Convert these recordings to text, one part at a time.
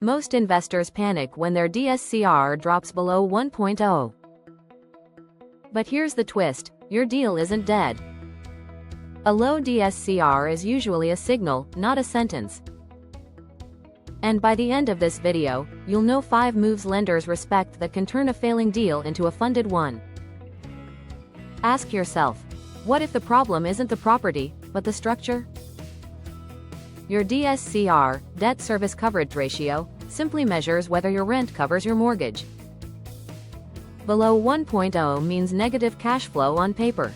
Most investors panic when their DSCR drops below 1.0. But here's the twist, your deal isn't dead. A low DSCR is usually a signal, not a sentence. And by the end of this video, you'll know 5 moves lenders respect that can turn a failing deal into a funded one. Ask yourself, what if the problem isn't the property, but the structure? Your DSCR, debt service coverage ratio, simply measures whether your rent covers your mortgage. Below 1.0 means negative cash flow on paper.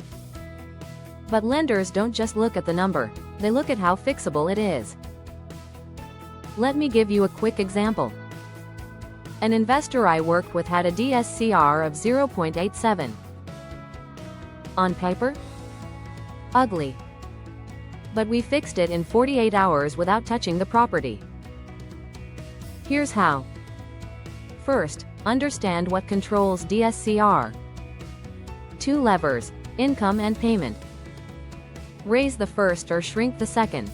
But lenders don't just look at the number, they look at how fixable it is. Let me give you a quick example. An investor I worked with had a DSCR of 0.87. On paper? Ugly. But we fixed it in 48 hours without touching the property. Here's how. First, understand what controls DSCR. 2 levers, income and payment. Raise the first or shrink the second.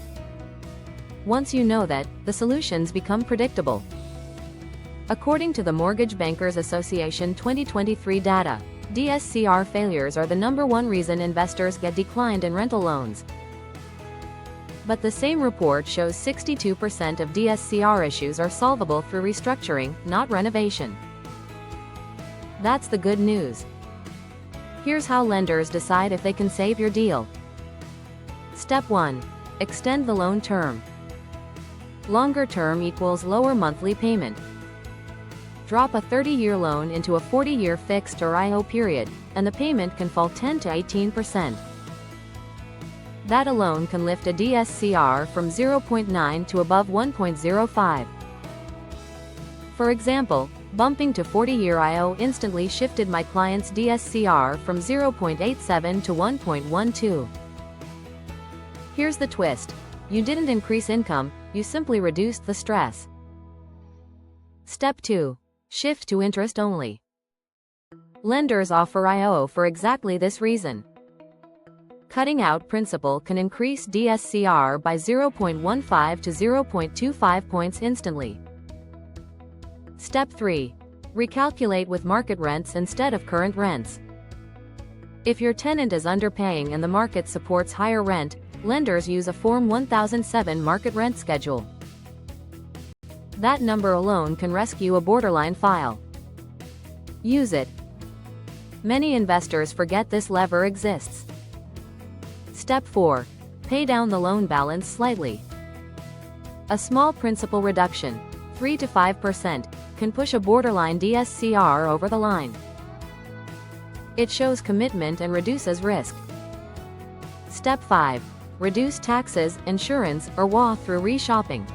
Once you know that, the solutions become predictable. According to the Mortgage Bankers Association 2023 data, DSCR failures are the #1 reason investors get declined in rental loans. But the same report shows 62% of DSCR issues are solvable through restructuring, not renovation. That's the good news. Here's how lenders decide if they can save your deal. Step 1. Extend the loan term. Longer term equals lower monthly payment. Drop a 30-year loan into a 40-year fixed or IO period, and the payment can fall 10 to 18%. That alone can lift a DSCR from 0.9 to above 1.05. For example, bumping to 40-year IO instantly shifted my client's DSCR from 0.87 to 1.12. Here's the twist. You didn't increase income, you simply reduced the stress. Step 2. Shift to interest only. Lenders offer IO for exactly this reason. Cutting out principal can increase DSCR by 0.15 to 0.25 points instantly. Step 3. Recalculate with market rents instead of current rents. If your tenant is underpaying and the market supports higher rent, lenders use a Form 1007 market rent schedule. That number alone can rescue a borderline file. Use it. Many investors forget this lever exists. Step 4. Pay down the loan balance slightly. A small principal reduction, 3 to 5%, can push a borderline DSCR over the line. It shows commitment and reduces risk. Step 5. Reduce taxes, insurance, or WA through reshopping.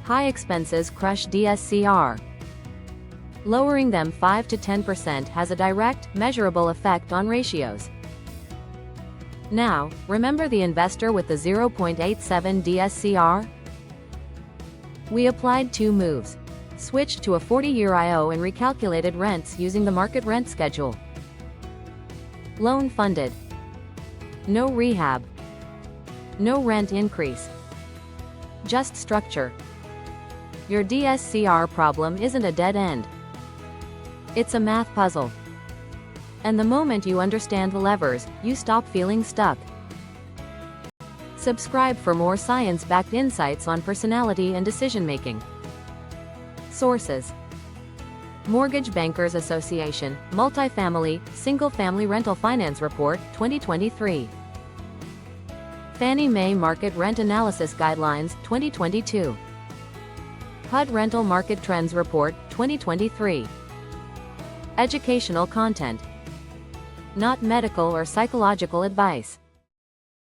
High expenses crush DSCR. Lowering them 5 to 10% has a direct, measurable effect on ratios. Now, remember the investor with the 0.87 DSCR? We applied 2 moves. Switched to a 40-year IO and recalculated rents using the market rent schedule. Loan funded. No rehab. No rent increase. Just structure. Your DSCR problem isn't a dead end. It's a math puzzle. And the moment you understand the levers, you stop feeling stuck. Subscribe for more science-backed insights on personality and decision-making. Sources: Mortgage Bankers Association, Multifamily, Single-Family Rental Finance Report, 2023. Fannie Mae Market Rent Analysis Guidelines, 2022. HUD Rental Market Trends Report, 2023. Educational content. Not medical or psychological advice.